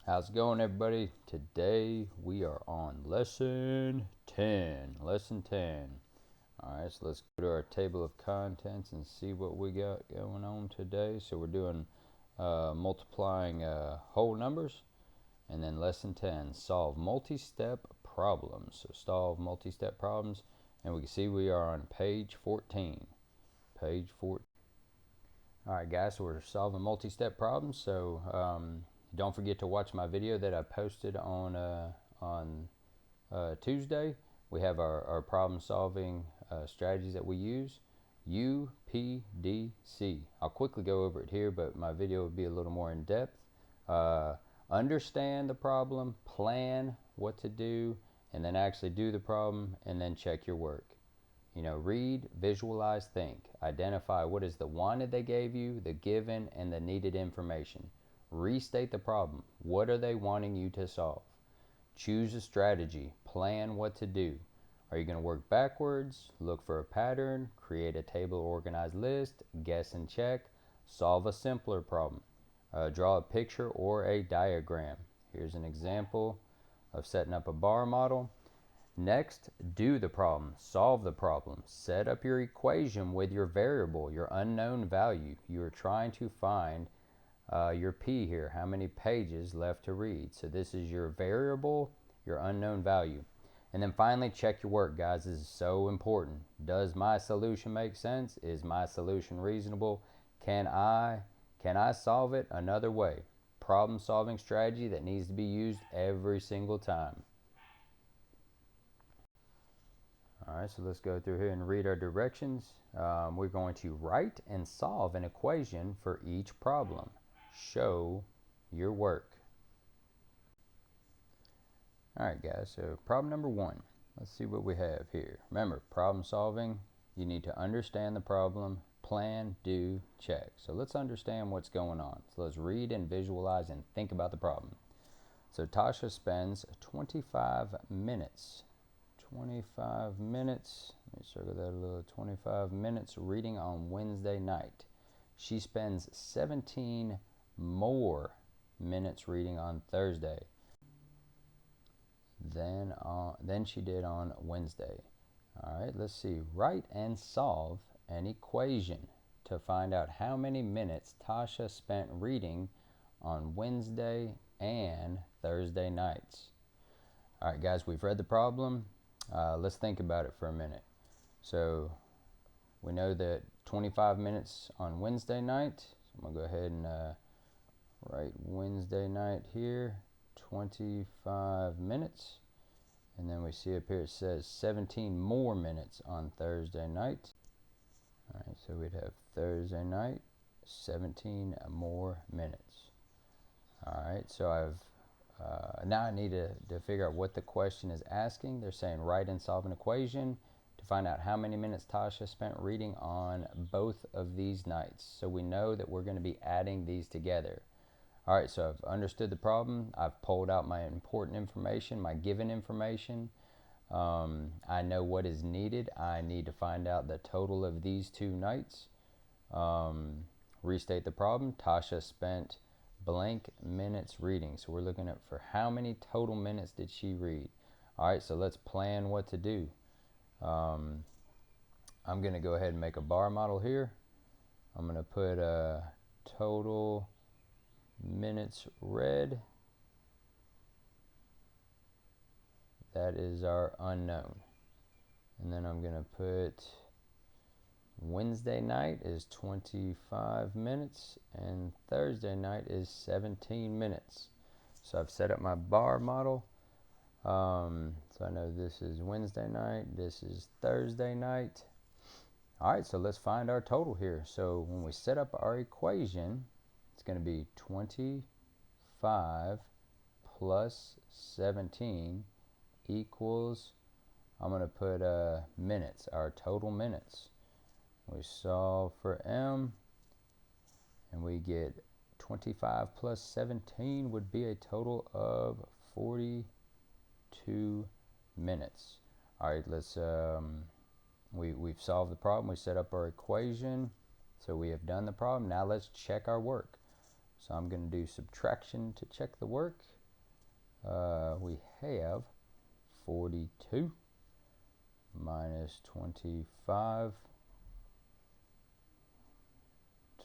How's it going, everybody? Today we are on lesson 10. Lesson 10. Alright, so let's go to our table of contents and see what we got going on today. So we're doing multiplying whole numbers. And then lesson 10, solve multi-step problems. So solve multi-step problems. And we can see we are on page 14. Page 14. Alright guys, so we're solving multi-step problems. So don't forget to watch my video that I posted on Tuesday. We have our problem solving strategies that we use. UPDC. I'll quickly go over it here, but my video will be a little more in depth. Understand the problem, plan what to do, and then actually do the problem, and then check your work. Read, visualize, think. Identify what is the wanted they gave you, the given, and the needed information. Restate the problem. What are they wanting you to solve? Choose a strategy. Plan what to do. Are you going to work backwards? Look for a pattern. Create a table or organized list. Guess and check. Solve a simpler problem. Draw a picture or a diagram. Here's an example of setting up a bar model. Next, do the problem. Solve the problem. Set up your equation with your variable, your unknown value. You are trying to find your P here, how many pages left to read. So this is your variable, your unknown value. And then finally, check your work, guys. This is so important. Does my solution make sense? Is my solution reasonable? Can I solve it another way? Problem solving strategy that needs to be used every single time. Alright, so let's go through here and read our directions. We're going to write and solve an equation for each problem. Show your work. Alright guys, so problem number 1. Let's see what we have here. Remember, problem solving, you need to understand the problem, plan, do, check. So let's understand what's going on. So let's read and visualize and think about the problem. So Tasha spends 25 minutes. 25 minutes, let me circle that a little, 25 minutes reading on Wednesday night. She spends 17 more minutes reading on Thursday than she did on Wednesday. All right, let's see. Write and solve an equation to find out how many minutes Tasha spent reading on Wednesday and Thursday nights. All right, guys, we've read the problem. Let's think about it for a minute. So we know that 25 minutes on Wednesday night. So I'm going to go ahead and write Wednesday night here, 25 minutes. And then we see up here it says 17 more minutes on Thursday night. All right, so we'd have Thursday night, 17 more minutes. All right, so now I need to figure out what the question is asking. They're saying write and solve an equation to find out how many minutes Tasha spent reading on both of these nights. So we know that we're going to be adding these together. All right, so I've understood the problem. I've pulled out my important information, my given information. I know what is needed. I need to find out the total of these two nights. Restate the problem. Tasha spent blank minutes reading. So we're looking at for how many total minutes did she read. All right, so let's plan what to do. I'm going to go ahead and make a bar model here. I'm going to put total minutes read. That is our unknown. And then I'm going to put Wednesday night is 25 minutes and Thursday night is 17 minutes. So I've set up my bar model. So I know this is Wednesday night, this is Thursday night. All right, so let's find our total here. So when we set up our equation, it's going to be 25 plus 17 equals, I'm going to put minutes, our total minutes. We solve for M, and we get 25 plus 17 would be a total of 42 minutes. All right, let's, we've solved the problem. We set up our equation, so we have done the problem. Now let's check our work. So I'm going to do subtraction to check the work. We have 42 minus 25,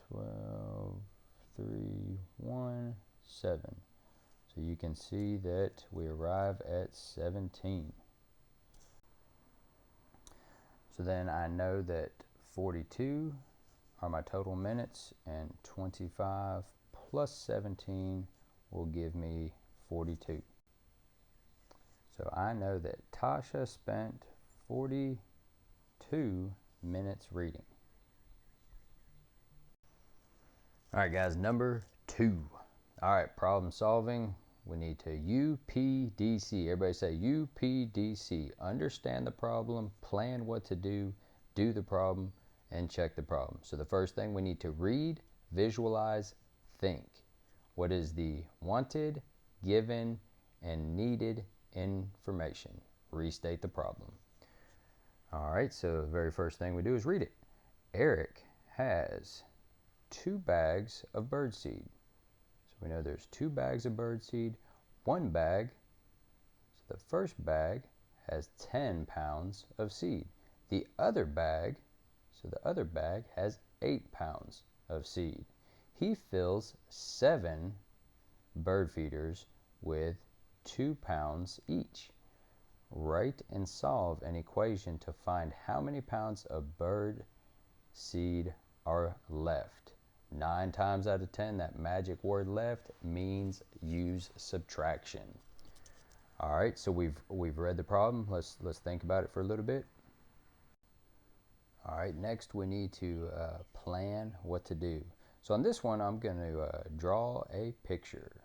12, 3, 1, 7. So you can see that we arrive at 17. So then I know that 42 are my total minutes, and 25 plus 17 will give me 42. So I know that Tasha spent 42 minutes reading. All right, guys, number 2. All right, problem solving. We need to UPDC. Everybody say UPDC. Understand the problem, plan what to do the problem, and check the problem. So the first thing, we need to read, visualize, think. What is the wanted, given, and needed information? Restate the problem. All right, so the very first thing we do is read it. Eric has 2 bags of birdseed. So we know there's 2 bags of birdseed, 1 bag. So the first bag has 10 pounds of seed. The other bag, so the other bag has 8 pounds of seed. He fills 7 bird feeders with 2 pounds each. Write and solve an equation to find how many pounds of bird seed are left. 9 times out of 10, that magic word left means use subtraction. All right, so we've read the problem. Let's think about it for a little bit. All right, next we need to plan what to do. So on this one, I'm going to draw a picture.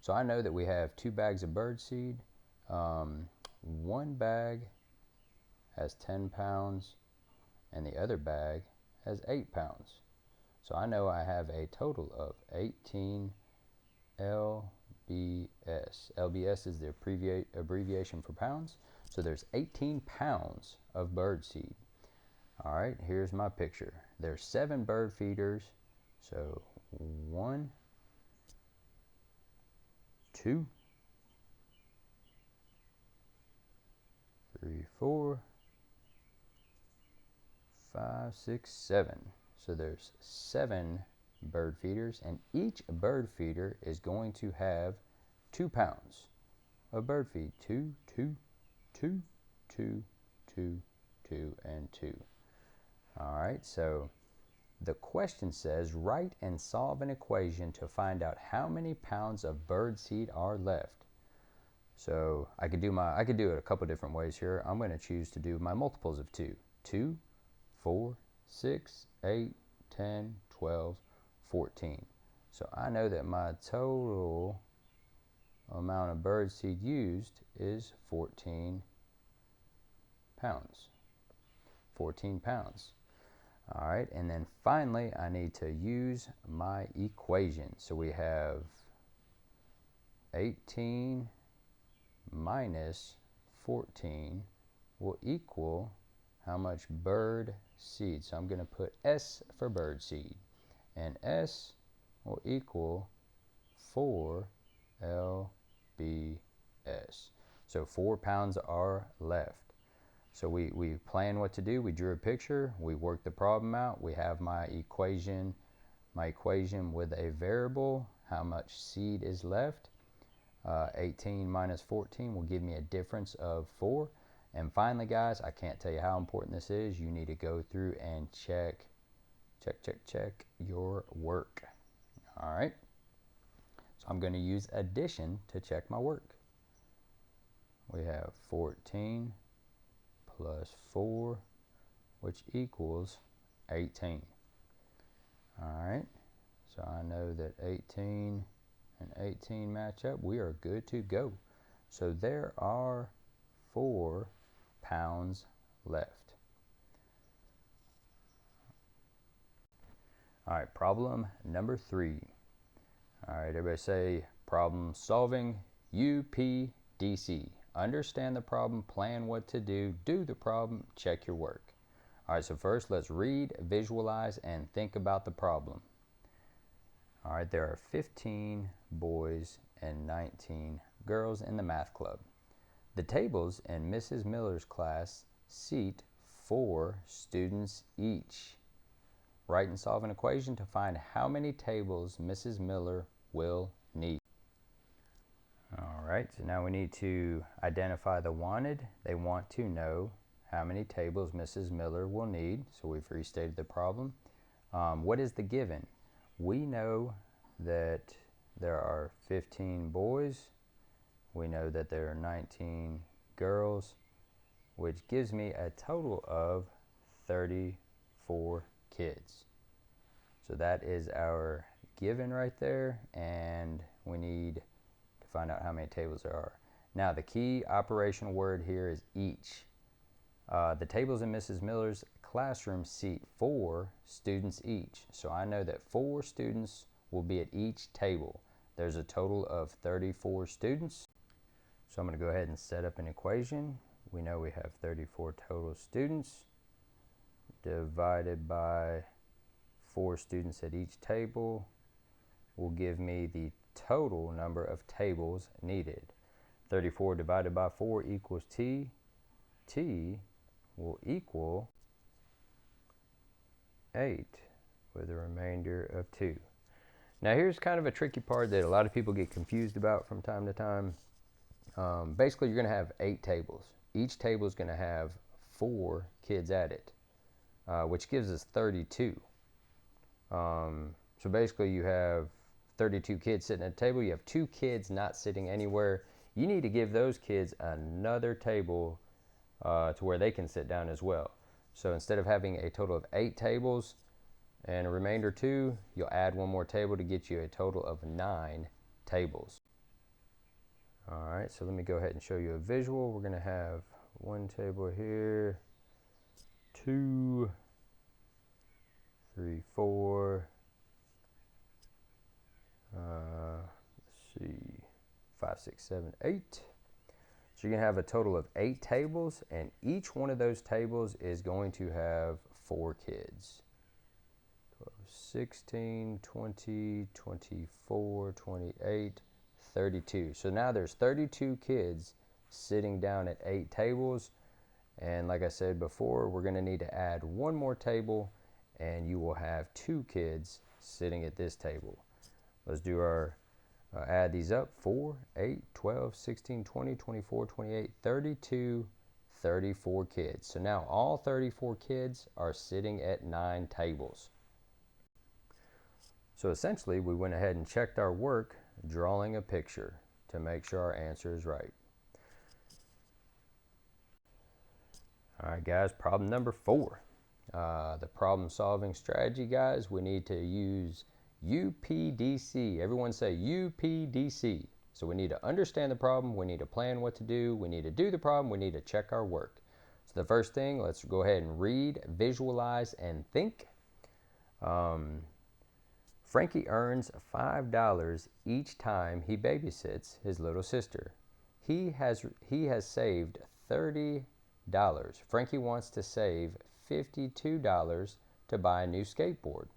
So I know that we have 2 bags of birdseed. 1 bag has 10 pounds, and the other bag has 8 pounds. So I know I have a total of 18 LBS. LBS is the abbreviation for pounds. So there's 18 pounds of birdseed. All right, here's my picture. There's 7 bird feeders. So 1, 2, 3, 4, 5, 6, 7. So there's 7 bird feeders, and each bird feeder is going to have 2 pounds of bird feed. 2, 2, 2, 2, 2, 2, and 2. All right, so the question says, write and solve an equation to find out how many pounds of bird seed are left. So I could do it a couple different ways here. I'm going to choose to do my multiples of 2. 2, 4, 6, 8, 10, 12, 14. So I know that my total amount of bird seed used is 14 pounds. 14 pounds. All right, and then finally I need to use my equation. So we have 18 minus 14 will equal how much bird seed. So I'm going to put S for bird seed, and S will equal 4 LBS. So 4 pounds are left. So we plan what to do. We drew a picture. We worked the problem out. We have my equation with a variable, how much seed is left. 18 minus 14 will give me a difference of 4. And finally, guys, I can't tell you how important this is. You need to go through and check your work. All right. So I'm going to use addition to check my work. We have 14 plus 4, which equals 18. All right, so I know that 18 and 18 match up. We are good to go. So there are 4 pounds left. All right, problem number 3. All right, everybody say problem solving, UPDC. Understand the problem, plan what to do the problem, check your work. All right, so first let's read, visualize, and think about the problem. All right, there are 15 boys and 19 girls in the math club. The tables in Mrs. Miller's class seat 4 students each. Write and solve an equation to find how many tables Mrs. Miller will need. All right, so now we need to identify the wanted. They want to know how many tables Mrs. Miller will need. So we've restated the problem. What is the given? We know that there are 15 boys. We know that there are 19 girls, which gives me a total of 34 kids. So that is our given right there, and we need to find out how many tables there are. Now the key operational word here is each. The tables in Mrs. Miller's classroom seat 4 students each. So I know that 4 students will be at each table. There's a total of 34 students. So I'm going to go ahead and set up an equation. We know we have 34 total students divided by 4 students at each table will give me the total number of tables needed. 34 divided by 4 equals T. T will equal 8 with a remainder of 2. Now here's kind of a tricky part that a lot of people get confused about from time to time. Basically you're going to have 8 tables. Each table is going to have 4 kids at it, which gives us 32. So basically you have 32 kids sitting at a table. You have 2 kids not sitting anywhere. You need to give those kids another table to where they can sit down as well. So instead of having a total of 8 tables and a remainder 2, you'll add one more table to get you a total of 9 tables. All right, so let me go ahead and show you a visual. We're going to have 1 table here, 2, 3, 4, let's see, 5, 6, 7, 8. So you're going to have a total of 8 tables, and each one of those tables is going to have 4 kids. 12, 16, 20, 24, 28, 32. So now there's 32 kids sitting down at 8 tables. And like I said before, we're going to need to add one more table, and you will have 2 kids sitting at this table. Let's do our add these up. 4, 8, 12, 16, 20, 24, 28, 32, 34 kids. So now all 34 kids are sitting at 9 tables. So essentially we went ahead and checked our work drawing a picture to make sure our answer is right. All right guys, problem number 4. The problem solving strategy, guys, we need to use UPDC. Everyone say UPDC. So we need to understand the problem, we need to plan what to do, we need to do the problem, we need to check our work. So the first thing, let's go ahead and read, visualize, and think. Frankie earns $5 each time he babysits his little sister. He has saved $30. Frankie wants to save $52 to buy a new skateboard.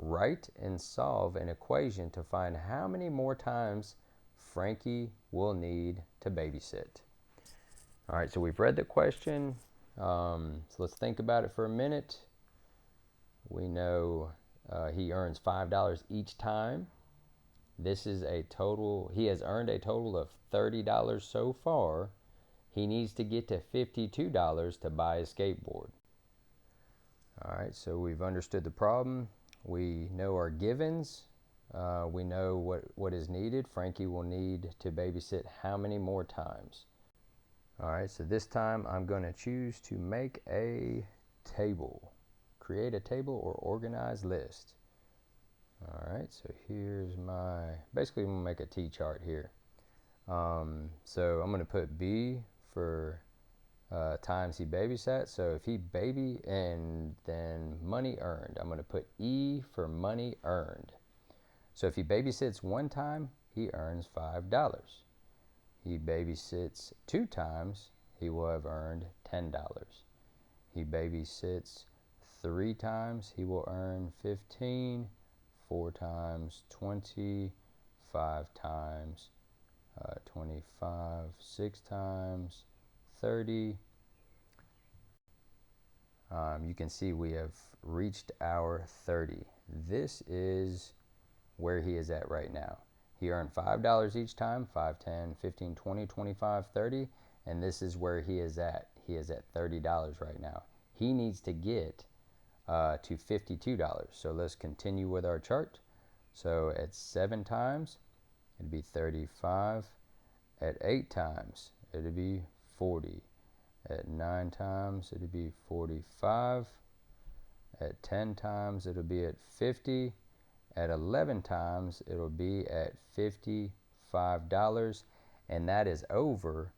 Write and solve an equation to find how many more times Frankie will need to babysit. All right, so we've read the question. So let's think about it for a minute. We know he earns $5 each time. This is a total, he has earned a total of $30 so far. He needs to get to $52 to buy a skateboard. All right, so we've understood the problem. We know our givens. We know what is needed. Frankie will need to babysit how many more times? All right, so this time I'm going to choose to make a table. Create a table or organize list. All right, so here's my, basically I'm going to make a T-chart here. So I'm going to put B for times he babysat. So if he baby and then money earned, I'm going to put E for money earned. So if he babysits 1 time, he earns $5. He babysits 2 times, he will have earned $10. He babysits 3 times, he will earn 15. 4 times 20, 5 times 25, 6 times 30. You can see we have reached our 30. This is where he is at right now. He earned $5 each time, 5, 10, 15, 20, 25, 30, and this is where he is at. He is at $30 right now. He needs to get to $52. So let's continue with our chart. So at 7 times, it'd be 35. At 8 times, it'd be 40. At 9 times, it'd be 45. At 10 times, it'll be at 50. At 11 times, it'll be at $55. And that is over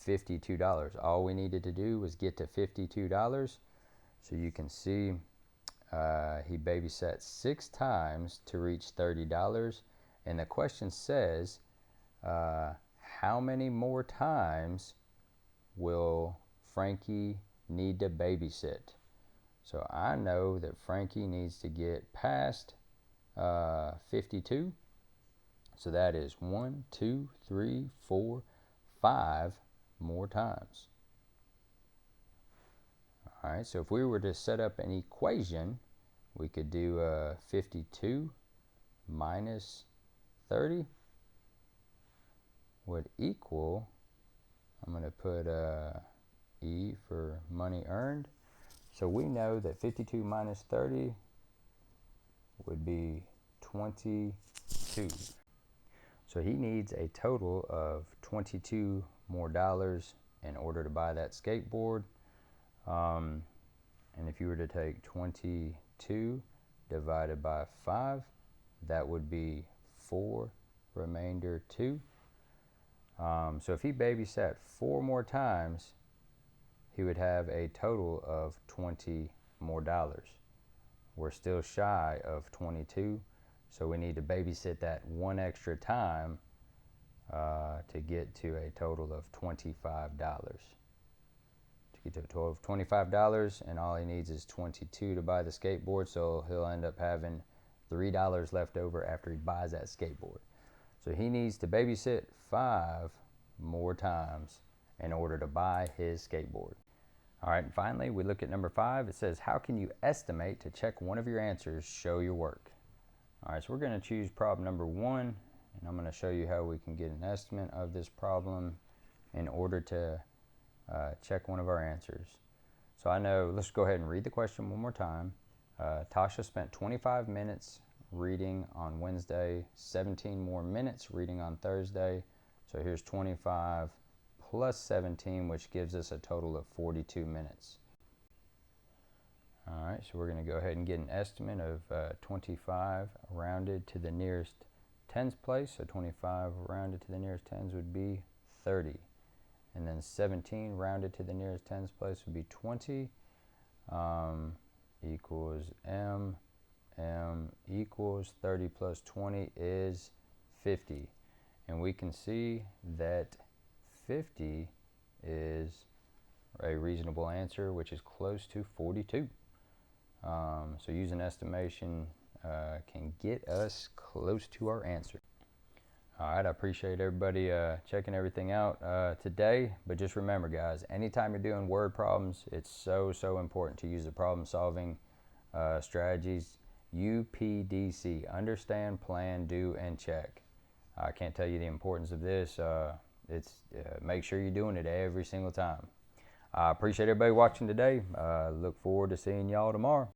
$52. All we needed to do was get to $52. So you can see he babysat 6 times to reach $30. And the question says, how many more times will Frankie need to babysit? So I know that Frankie needs to get past 52. So that is 1, 2, 3, 4, 5 more times. All right, so if we were to set up an equation, we could do 52 minus 30 would equal, I'm going to put E for money earned. So we know that 52 minus 30 would be 22. So he needs a total of $22 more in order to buy that skateboard. And if you were to take 22 divided by 5, that would be 4, remainder 2. So if he babysat 4 more times, he would have a total of $20 more. We're still shy of 22, so we need to babysit that 1 extra time to get to a total of $25. To get to a total of $25, and all he needs is 22 to buy the skateboard, so he'll end up having $3 left over after he buys that skateboard. So he needs to babysit 5 more times in order to buy his skateboard. All right, and finally, we look at number 5. It says, how can you estimate to check one of your answers, show your work? All right, so we're going to choose problem number 1, and I'm going to show you how we can get an estimate of this problem in order to check one of our answers. So I know, let's go ahead and read the question one more time. Tasha spent 25 minutes reading on Wednesday, 17 more minutes reading on Thursday. So here's 25 plus 17, which gives us a total of 42 minutes. All right, so we're going to go ahead and get an estimate of 25 rounded to the nearest tens place. So 25 rounded to the nearest tens would be 30. And then 17 rounded to the nearest tens place would be 20. Equals M. M equals 30 plus 20 is 50. And we can see that 50 is a reasonable answer, which is close to 42. So using estimation can get us close to our answer. All right, I appreciate everybody checking everything out today. But just remember, guys, anytime you're doing word problems, it's so important to use the problem solving strategies. UPDC, understand, plan, do, and check. I can't tell you the importance of this. Make sure you're doing it every single time. I appreciate everybody watching today. Look forward to seeing y'all tomorrow.